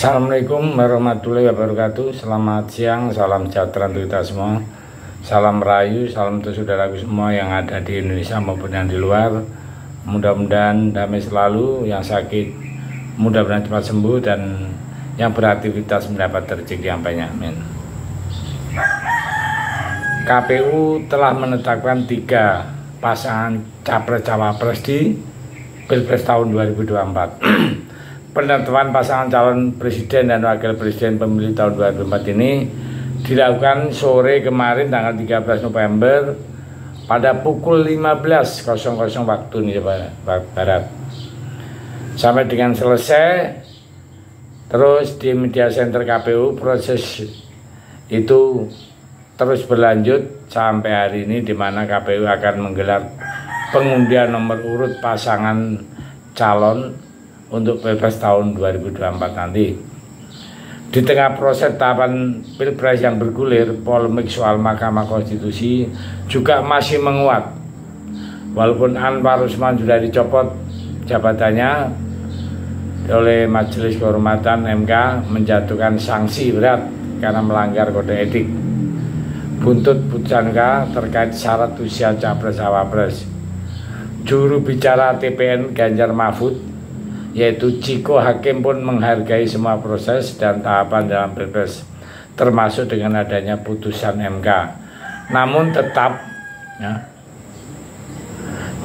Assalamualaikum warahmatullahi wabarakatuh. Selamat siang, salam sejahtera untuk kita semua. Salam Merayu, salam untuk saudaraku semua yang ada di Indonesia maupun yang di luar. Mudah-mudahan damai selalu, yang sakit mudah-mudahan cepat sembuh, dan yang beraktivitas mendapat rezeki yang banyak. Amin. KPU telah menetapkan 3 pasangan capres-cawapres di Pilpres tahun 2024. Penentuan pasangan calon presiden dan wakil presiden pemilu tahun 2024 ini dilakukan sore kemarin tanggal 13 November pada pukul 15.00 waktu Indonesia Barat. Sampai dengan selesai, terus di media center KPU proses itu terus berlanjut sampai hari ini, di mana KPU akan menggelar pengundian nomor urut pasangan calon untuk Pilpres tahun 2024 nanti. Di tengah proses tahapan Pilpres yang bergulir, polemik soal Mahkamah Konstitusi juga masih menguat. Walaupun Anwar Usman sudah dicopot jabatannya oleh Majelis Kehormatan MK menjatuhkan sanksi berat karena melanggar kode etik. Buntut putusan MK terkait syarat usia capres-cawapres, juru bicara TPN Ganjar Mahfud yaitu Ciko Hakim pun menghargai semua proses dan tahapan dalam Pilpres, termasuk dengan adanya putusan MK. Namun tetap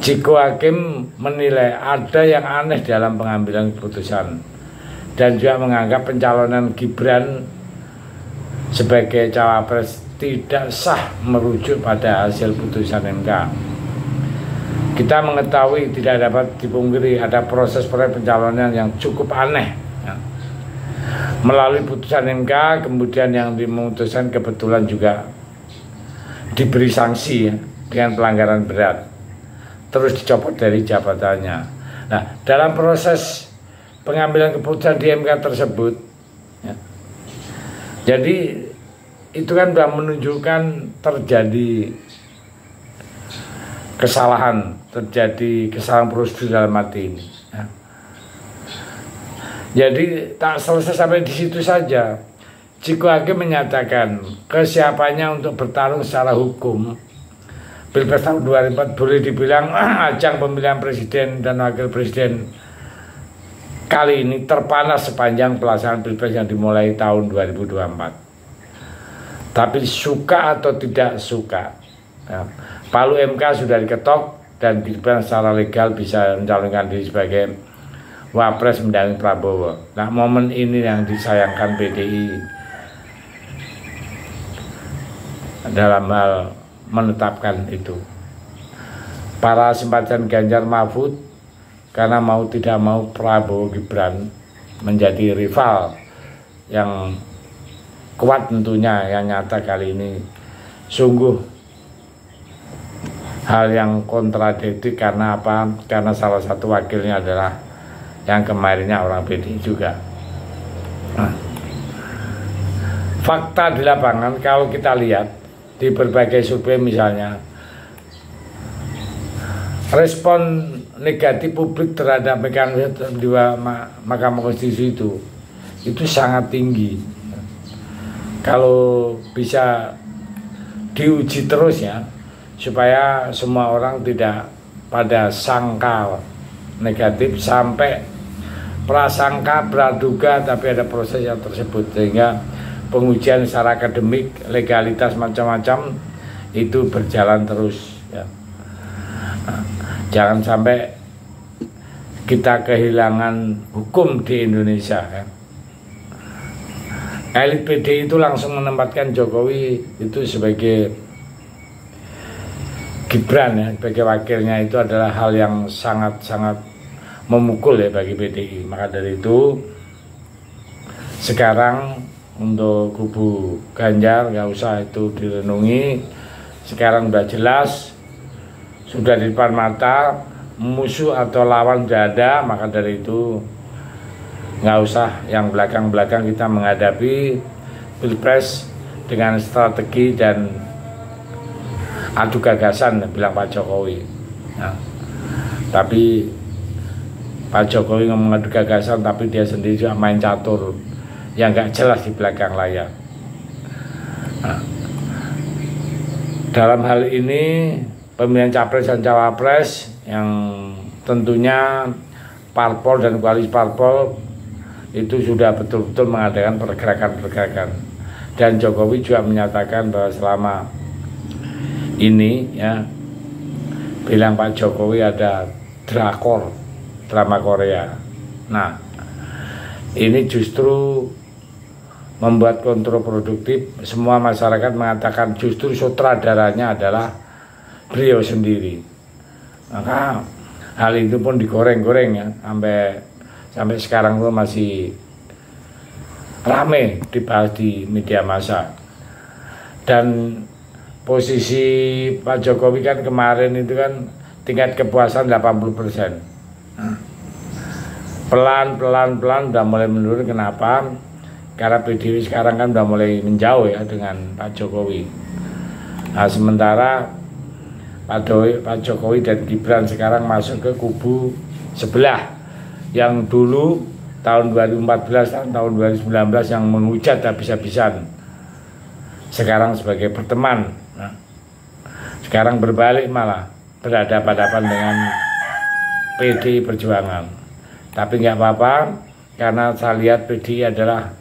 Ciko Hakim menilai ada yang aneh dalam pengambilan keputusan dan juga menganggap pencalonan Gibran sebagai cawapres tidak sah merujuk pada hasil putusan MK. Kita mengetahui tidak dapat dipungkiri ada proses pencalonan yang cukup aneh. Melalui putusan MK, kemudian yang dimutuskan kebetulan juga diberi sanksi dengan pelanggaran berat, terus dicopot dari jabatannya. Nah, dalam proses pengambilan keputusan di MK tersebut, jadi itu kan sudah menunjukkan terjadi kesalahan prosedur dalam arti ini. Jadi tak selesai sampai di situ saja. Ciko Hakim menyatakan kesiapannya untuk bertarung secara hukum Pilpres tahun 2024 boleh dibilang ajang pemilihan presiden dan wakil presiden kali ini terpanas sepanjang pelaksanaan Pilpres yang dimulai tahun 2024. Tapi suka atau tidak suka, palu MK sudah diketok dan Gibran secara legal bisa mencalonkan diri sebagai wapres mendampingi Prabowo. Nah, momen ini yang disayangkan PDI dalam hal menetapkan itu. Para simpatisan Ganjar Mahfud karena mau tidak mau Prabowo Gibran menjadi rival yang kuat tentunya, yang nyata kali ini sungguh hal yang kontradiktif. Karena apa? Karena salah satu wakilnya adalah yang kemarinnya orang PDI juga. Fakta di lapangan kalau kita lihat di berbagai survei misalnya, respon negatif publik terhadap mekanisme di Mahkamah Konstitusi itu sangat tinggi. Kalau bisa diuji terus ya, supaya semua orang tidak pada sangka negatif sampai prasangka praduga, tapi ada proses yang tersebut sehingga pengujian secara akademik legalitas macam-macam itu berjalan terus ya. Jangan sampai kita kehilangan hukum di Indonesia ya. Elit PDI itu langsung menempatkan Jokowi itu sebagai Gibran ya, sebagai wakilnya, itu adalah hal yang sangat-sangat memukul ya bagi PDI. Maka dari itu sekarang untuk kubu Ganjar nggak usah itu direnungi, sekarang sudah jelas, sudah di depan mata, musuh atau lawan sudah ada. Maka dari itu nggak usah yang belakang-belakang, kita menghadapi Pilpres dengan strategi dan adu gagasan, bilang Pak Jokowi. Nah, tapi Pak Jokowi ngomong adu gagasan, tapi dia sendiri juga main catur. yang nggak jelas di belakang layar. Nah, dalam hal ini pemilihan capres dan cawapres yang tentunya parpol dan koalisi parpol itu sudah betul-betul mengadakan pergerakan-pergerakan, dan Jokowi juga menyatakan bahwa selama ini ya, bilang Pak Jokowi ada drakor, drama Korea. Nah, ini justru membuat kontraproduktif. Semua masyarakat mengatakan justru sutradaranya adalah beliau sendiri. Maka hal itu pun digoreng-goreng ya, sampai sekarang itu masih rame dibahas di media massa. Dan posisi Pak Jokowi kan kemarin itu kan tingkat kepuasan 80%. Pelan-pelan udah mulai menurun. Kenapa? Karena PDIP sekarang kan udah mulai menjauh ya dengan Pak Jokowi. Nah, sementara Pak Jokowi dan Gibran sekarang masuk ke kubu sebelah, yang dulu tahun 2014 dan tahun 2019 yang menghujat habis-habisan, sekarang sebagai berteman. Nah, sekarang berbalik malah berhadapan-hadapan dengan PDI Perjuangan. Tapi nggak apa-apa, karena saya lihat PDI adalah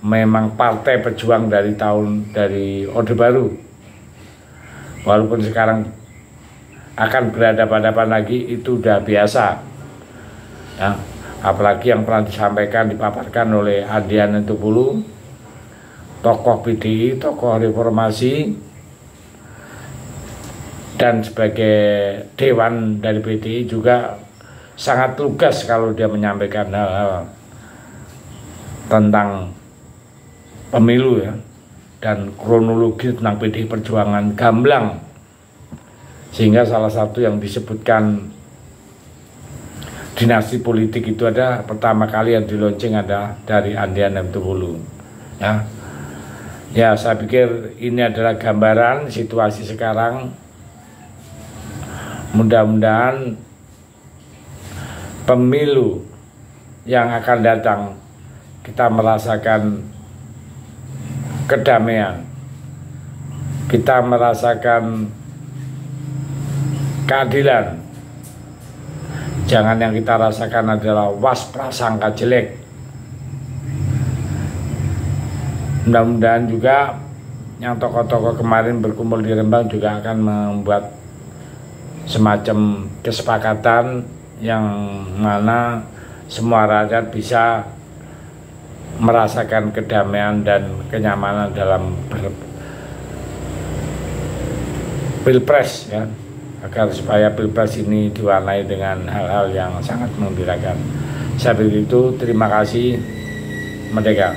memang partai pejuang dari Orde Baru. Walaupun sekarang akan berhadapan-hadapan lagi, itu udah biasa ya. Apalagi yang pernah disampaikan, dipaparkan oleh Adian Entupulu, tokoh PDI, tokoh reformasi, dan sebagai dewan dari PDI juga sangat lugas kalau dia menyampaikan hal-hal tentang pemilu ya, dan kronologi tentang PDI Perjuangan gamblang, sehingga salah satu yang disebutkan dinasti politik itu ada pertama kali yang dilonceng ada dari Adian Entupulu ya. Ya, saya pikir ini adalah gambaran situasi sekarang. Mudah-mudahan pemilu yang akan datang kita merasakan kedamaian, kita merasakan keadilan. Jangan yang kita rasakan adalah wasprasangka jelek. Mudah-mudahan juga yang tokoh-tokoh kemarin berkumpul di Rembang juga akan membuat semacam kesepakatan yang mana semua rakyat bisa merasakan kedamaian dan kenyamanan dalam pilpres ya, agar supaya pilpres ini diwarnai dengan hal-hal yang sangat menggembirakan. Saya begitu, terima kasih. Merdeka.